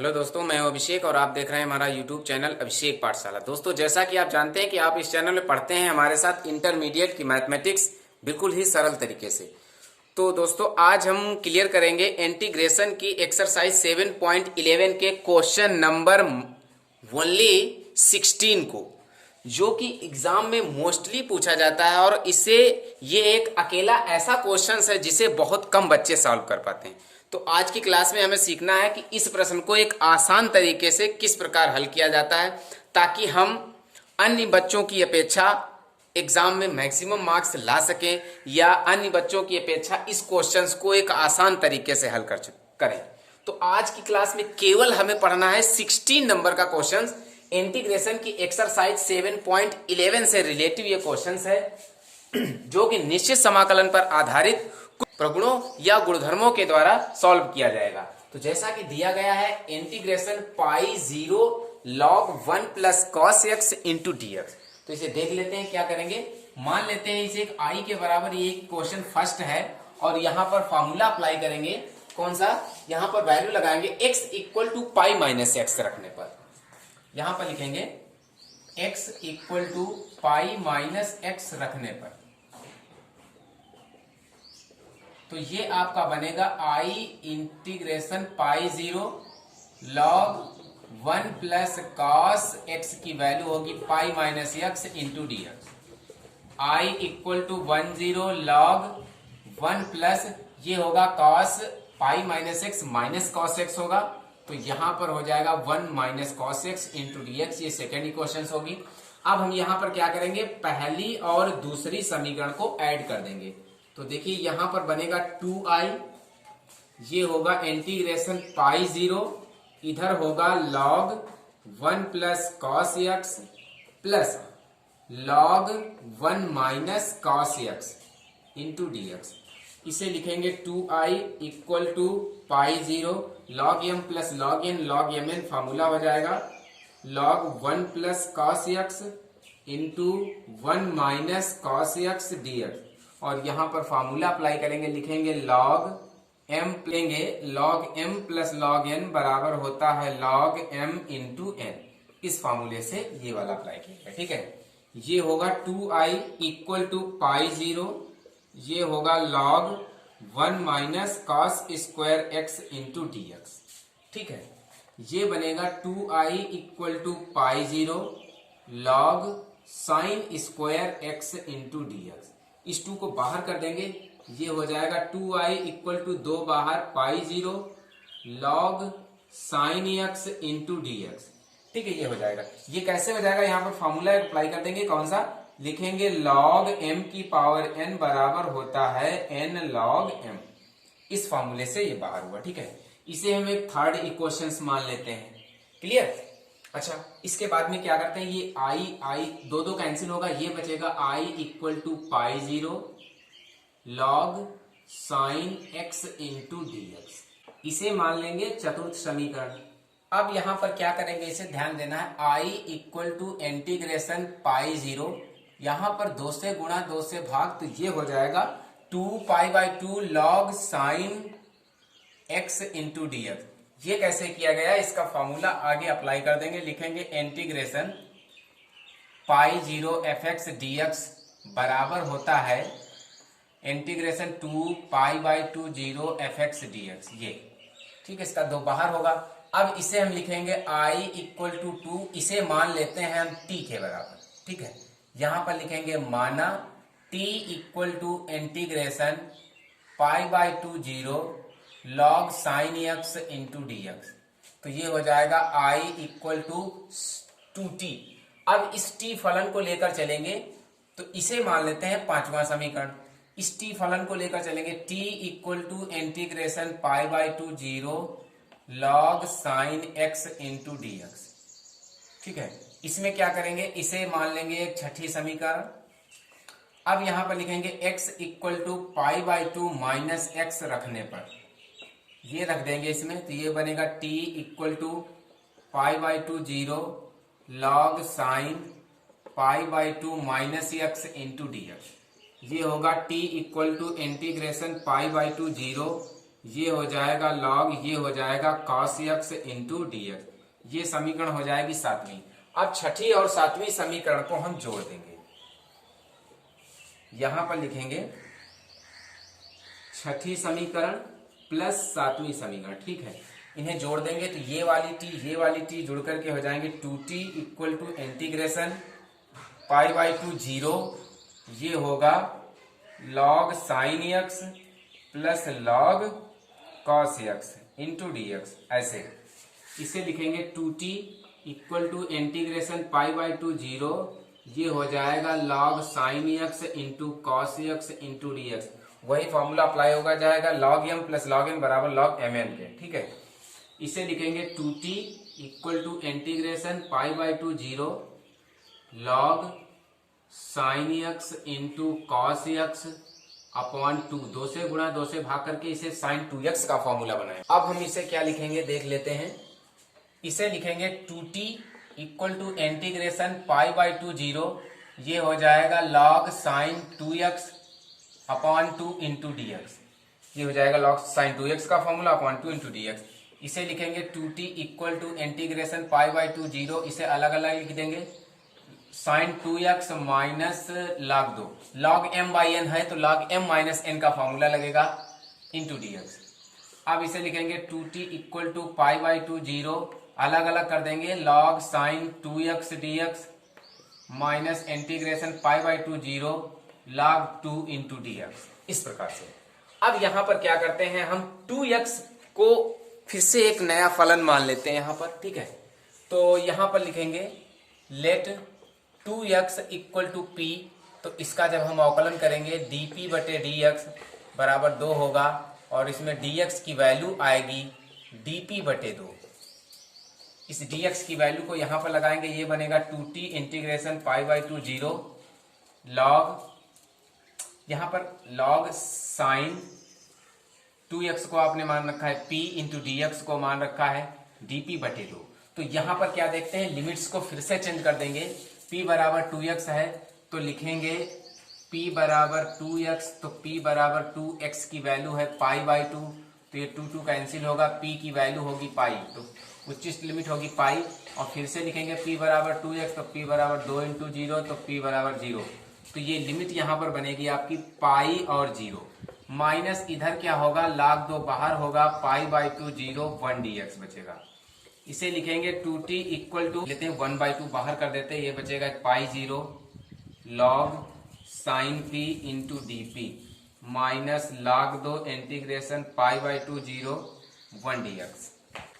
Hello दोस्तों, मैं हूं अभिषेक और आप देख रहे हैं हमारा यूट्यूब चैनल अभिषेक पाठशाला। दोस्तों, जैसा कि आप जानते हैं कि आप इस चैनल में पढ़ते हैं हमारे साथ इंटरमीडिएट की मैथमेटिक्स बिल्कुल ही सरल तरीके से। तो दोस्तों, आज हम क्लियर करेंगे इंटीग्रेशन की एक्सरसाइज 7.11 के क्वेश्चन नंबर ओनली 16 को, जो कि एग्जाम में मोस्टली पूछा जाता है और इसे ये एक अकेला ऐसा क्वेश्चन है जिसे बहुत कम बच्चे सॉल्व कर पाते हैं। तो आज की क्लास में हमें सीखना है कि इस प्रश्न को एक आसान तरीके से किस प्रकार हल किया जाता है, ताकि हम अन्य बच्चों की अपेक्षा एग्जाम में मैक्सिमम मार्क्स ला सकें या अन्य बच्चों की अपेक्षा इस क्वेश्चन को एक आसान तरीके से हल करें। तो आज की क्लास में केवल हमें पढ़ना है 16 नंबर का क्वेश्चन। इंटीग्रेशन की एक्सरसाइज 7.11 से रिलेटिव ये क्वेश्चन है, जो कि निश्चित समाकलन पर आधारित प्रगुणों या गुणधर्मों के द्वारा सॉल्व किया जाएगा। तो जैसा कि दिया गया है, integration pi 0 log 1 plus cos x into d x. तो इसे देख लेते हैं क्या करेंगे। मान लेते हैं इसे एक आई के बराबर, ये क्वेश्चन फर्स्ट है और यहां पर फॉर्मूला अप्लाई करेंगे। कौन सा? यहां पर वैल्यू लगाएंगे x equal to pi minus x रखने पर। यहां पर लिखेंगे x equal to pi minus x रखने पर। तो ये आपका बनेगा I integration pi 0 log 1 plus cos x की वैल्यू होगी pi minus x into d x. I equal to 10 log 1 plus ये होगा cos pi minus x minus cos x होगा, तो यहां पर हो जाएगा 1 minus cos x into d x. ये सेकेंड इक्वेशन होगी। अब हम यहां पर क्या करेंगे, पहली और दूसरी समीकरण को ऐड कर देंगे। तो देखिए यहां पर बनेगा 2i, ये होगा इंटीग्रेशन पाई 0, इधर होगा log 1 plus cos x plus log 1 minus cos x into d x. इसे लिखेंगे 2i equal to pi 0 log m plus log mn formula हो जाएगा log 1 plus cos x into 1 minus cos x d x. और यहां पर formula apply करेंगे, लिखेंगे log m, लेंगे log m plus log n बराबर होता है log m इंटू n। इस फार्मूले से ये वाला अप्लाई किया, ठीक है। ये होगा 2i इक्वल टू पाई 0, ये होगा log 1 minus cos square x into d x, ठीक है। ये बनेगा 2i equal to pi 0 log sine square x into d x. इस 2 को बाहर कर देंगे, ये हो जाएगा 2i इक्वल टू 2 बाहर पाई 0 log sine x into d x, ठीक है। ये हो जाएगा। ये कैसे हो जाएगा, यहां पर फॉर्मूला अप्लाई कर देंगे। कौन सा? लिखेंगे log m की पावर n बराबर होता है n log m। इस फॉर्मूले से ये बाहर हुआ, ठीक है। इसे हम एक थर्ड इक्वेशन मान लेते हैं। क्लियर? अच्छा, इसके बाद में क्या करते हैं, ये आई दो कैंसिल होगा, ये बचेगा i equal to pi 0 log sine x into d x. इसे मान लेंगे चतुर्थ समीकरण। अब यहां पर क्या करेंगे, इसे ध्यान देना है। i equal to integration pi 0, यहां पर 2 से गुणा 2 से भाग, तो ये हो जाएगा 2 पाई by 2 log sine x into d x. ये कैसे किया गया, इसका फॉर्मूला आगे अप्लाई कर देंगे। लिखेंगे integration pi 0 F x d x बराबर होता है integration 2 pi by 2 0 F x d x, ये, ठीक है। इसका 2 बाहर होगा। अब इसे हम लिखेंगे i इक्वल टू 2, इसे मान लेते हैं हम t के बराबर, ठीक है। यहां पर लिखेंगे माना t equal to integration pi by 2 0 log sine x into d x. तो ये हो जाएगा i इक्वल टू 2t। अब इस t फलन को लेकर चलेंगे, तो इसे मान लेते हैं पांचवा समीकरण। इस t फलन को लेकर चलेंगे, t equal to integration pi by 2 0 log sine x into d x, ठीक है। इसमें क्या करेंगे, इसे मान लेंगे एक छठी समीकरण। अब यहां पर लिखेंगे x equal to pi by 2 minus x रखने पर, ये रख देंगे इसमें, तो ये बनेगा t equal to pi by 2 0 log sine pi by 2 minus x into d x. ये होगा t equal to integration pi by 2 0 ये हो जाएगा log, ये हो जाएगा cos x into d x. ये समीकरण हो जाएगी 7वीं। अब छठी और 7वीं समीकरण को हम जोड़ देंगे। यहां पर लिखेंगे छठी समीकरण प्लस 7वीं समीकरण, ठीक है। इन्हें जोड़ देंगे तो ये वाली टी जुड़ करके हो जाएंगे 2t equal to integration pi by two 0, ये होगा log sin x plus log cos x into d x. ऐसे इसे लिखेंगे 2t equal to integration pi by two 0, ये हो जाएगा log sin x into cos x into d x. वही formula apply होगा जाएगा log m plus log n बराबर log mn के, ठीक है। इसे लिखेंगे 2t equal to integration pi by two 0 log sin x into cos x upon 2, 2 से गुणा 2 से भाग करके इसे sin 2x का फॉर्मूला बनाए। अब हम इसे क्या लिखेंगे देख लेते हैं। इसे लिखेंगे 2t equal to integration pi by two 0, ये हो जाएगा log sin 2x upon 2 into d x. ये हो जाएगा log sin 2x का formula upon 2 into d x. इसे लिखेंगे 2t equal to integration pi by two 0, इसे अलग अलग लिख देंगे sin 2x minus log 2, log m by n है तो log m माइनस n का फॉर्मूला लगेगा इंटू डी एक्स। अब इसे लिखेंगे 2t equal to pi by two 0, अलग अलग कर देंगे log sin 2x dx minus integration pi by two 0 log 2 into d x. इस प्रकार से अब यहां पर क्या करते हैं, हम 2x को फिर से एक नया फलन मान लेते हैं यहां पर, ठीक है। तो यहां पर लिखेंगे late 2x equal to p, तो इसका जब हम अवकलन करेंगे dp बटे dx बराबर 2 होगा और इसमें dx की वैल्यू आएगी dp बटे 2। इस dx की वैल्यू को यहां पर लगाएंगे, ये बनेगा 2t integration pi by two 0 log, यहां पर log sin 2x को आपने मान रखा है, p इंटू डी एक्स को मान रखा है dp बटे 2। तो यहां पर क्या देखते हैं, लिमिट्स को फिर से चेंज कर देंगे। p बराबर 2x है तो लिखेंगे p बराबर 2x, तो p बराबर 2x की वैल्यू है पाई बाई टू, तो ये 2 कैंसिल होगा, p की वैल्यू होगी पाई, तो उच्चिष्ट लिमिट होगी पाई। और फिर से लिखेंगे p बराबर 2x, तो p बराबर 2 इंटू 0, तो p बराबर 0। तो ये लिमिट यहां पर बनेगी आपकी पाई और 0, माइनस इधर क्या होगा log 2 बाहर होगा पाई बाई टू 0 1 dx बचेगा। इसे लिखेंगे 2t इक्वल टू, लेते हैं 1 बाई टू बाहर कर देते हैं, ये बचेगा पाई 0 log sin p into d p minus log 2 integration pi by two 0 1 dx।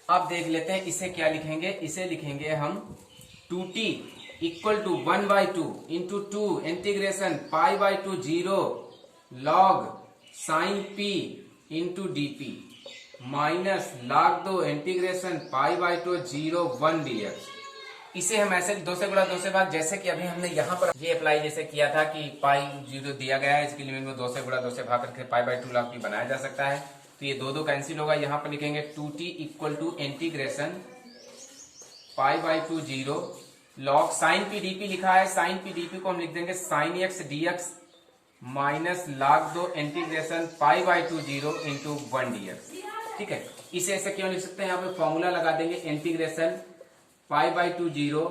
अब देख लेते हैं इसे क्या लिखेंगे, इसे लिखेंगे हम 2t equal to 1 by two into 2 integration pi by two 0 log sin p into d p minus log 2 integration pi by two 0 1 dx। इसे हम ऐसे 2 से गुणा 2 से भाग, जैसे कि अभी हमने यहाँ पर ये अप्लाई जैसे किया था कि पाई 0 दिया गया है, इसकी लिमिट में 2 से गुणा 2 से भाग करके पाई बाई टू log p बनाया जा सकता है। तो ये 2 कैंसिल होगा, यहाँ पर लिखेंगे 2t equal to integration pi by two 0 log sin p dt लिखा है, sin p dt को हम लिख देंगे sin x dx minus log 2 integration pi by two 0 into 1 dx, ठीक है। इसे ऐसे क्यों लिख सकते हैं, यहाँ पे फॉर्मूला लगा देंगे integration pi by two 0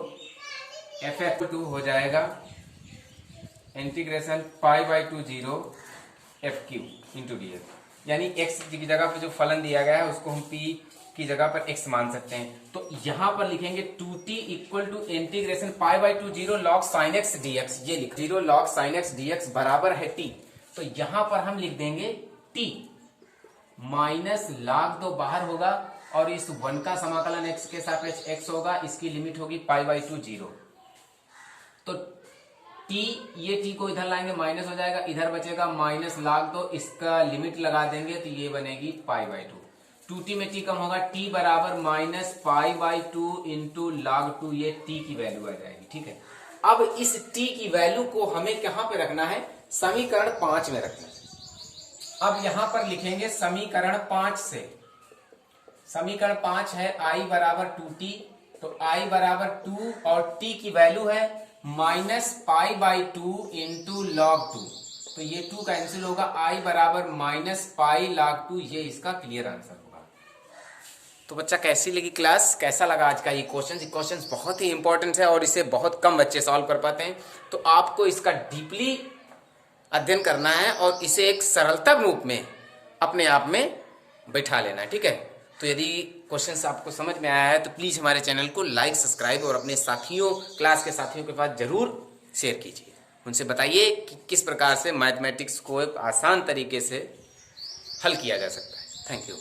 F two हो जाएगा integration pi by two 0 F Q into d x, यानी x की जगह पे जो फलन दिया गया है उसको हम p की जगह पर x मान सकते हैं। तो यहां पर लिखेंगे 2t equal to integration pi by two 0 log sin x dx, ये लिख 0 log sin x dx बराबर है t, तो यहां पर हम लिख देंगे t माइनस log 2 बाहर होगा और इस 1 का समाकलन x के सापेक्ष x होगा, इसकी लिमिट होगी पाई बाई टू 0। तो t, ये t को इधर लाएंगे माइनस हो जाएगा, इधर बचेगा माइनस log 2, इसका लिमिट लगा देंगे तो ये बनेगी पाई बाई टू, 2t में t कम होगा, t बराबर minus pi by two into log 2, ये t की वैल्यू आ जाएगी, ठीक है। अब इस t की वैल्यू को हमें कहां पे रखना है, समीकरण 5 में रखना है। अब यहां पर लिखेंगे समीकरण 5 से, समीकरण 5 है i बराबर 2t, तो i बराबर 2 और t की वैल्यू है minus pi by two into log 2, तो ये 2 कैंसिल होगा, i बराबर -π/2, ये इसका क्लियर आंसर होगा। तो बच्चा कैसी लगी क्लास, कैसा लगा आज का ये क्वेश्चन बहुत ही इंपॉर्टेंट है और इसे बहुत कम बच्चे सॉल्व कर पाते हैं। तो आपको इसका डीपली अध्ययन करना है और इसे एक सरलता रूप में अपने आप में बैठा लेना है, ठीक है। तो यदि क्वेश्चंस आपको समझ में आया है तो प्लीज़ हमारे चैनल को लाइक, सब्सक्राइब और अपने साथियों, क्लास के साथियों के पास जरूर शेयर कीजिए। उनसे बताइए कि किस प्रकार से मैथमेटिक्स को एक आसान तरीके से हल किया जा सकता है। Thank you.